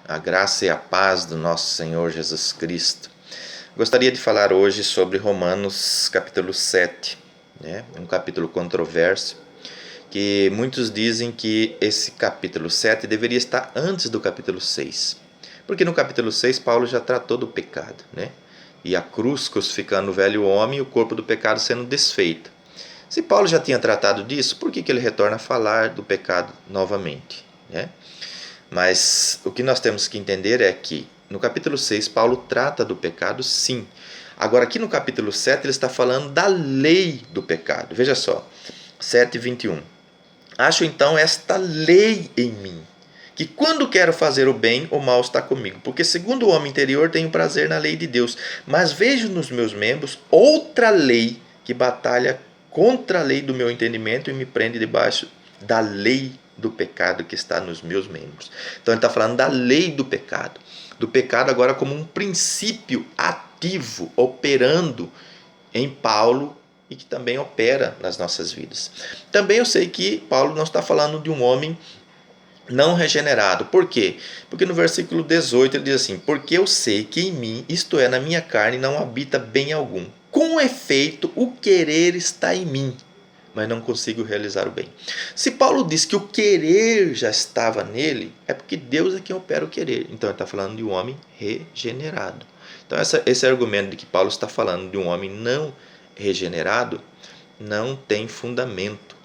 A graça e a paz do nosso Senhor Jesus Cristo. Gostaria de falar hoje sobre Romanos capítulo 7, né? Um capítulo controverso, que muitos dizem que esse capítulo 7 deveria estar antes do capítulo 6, porque no capítulo 6 Paulo já tratou do pecado, né? E a cruz crucificando o velho homem e o corpo do pecado sendo desfeito. Se Paulo já tinha tratado disso, por que ele retorna a falar do pecado novamente, né? Mas o que nós temos que entender é que no capítulo 6 Paulo trata do pecado, sim. Agora aqui no capítulo 7 ele está falando da lei do pecado. Veja só, 7:21. Acho então esta lei em mim, que quando quero fazer o bem, o mal está comigo. Porque segundo o homem interior tenho prazer na lei de Deus, mas vejo nos meus membros outra lei que batalha contra a lei do meu entendimento e me prende debaixo da lei do pecado que está nos meus membros. Então ele está falando da lei do pecado agora como um princípio ativo, operando em Paulo e que também opera nas nossas vidas. Também eu sei que Paulo não está falando de um homem não regenerado. Por quê? Porque no versículo 18 ele diz assim: porque eu sei que em mim, isto é, na minha carne, não habita bem algum. Com efeito, o querer está em mim, mas não consigo realizar o bem. Se Paulo diz que o querer já estava nele, é porque Deus é quem opera o querer. Então ele está falando de um homem regenerado. Então esse argumento de que Paulo está falando de um homem não regenerado não tem fundamento.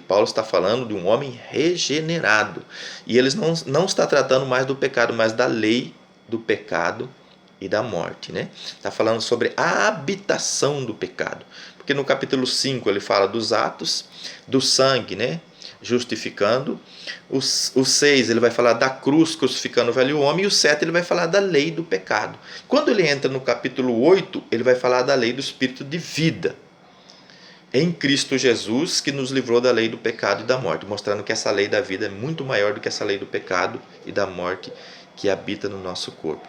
Paulo está falando de um homem regenerado. E ele não está tratando mais do pecado, mas da lei do pecado e da morte, né? Está falando sobre a habitação do pecado. Porque no capítulo 5 ele fala dos atos, do sangue, né? Justificando. O 6 ele vai falar da cruz crucificando o velho homem. E o 7 ele vai falar da lei do pecado. Quando ele entra no capítulo 8, ele vai falar da lei do espírito de vida em Cristo Jesus, que nos livrou da lei do pecado e da morte, mostrando que essa lei da vida é muito maior do que essa lei do pecado e da morte que habita no nosso corpo.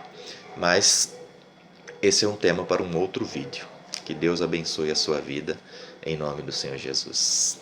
Mas esse é um tema para um outro vídeo. Que Deus abençoe a sua vida, em nome do Senhor Jesus.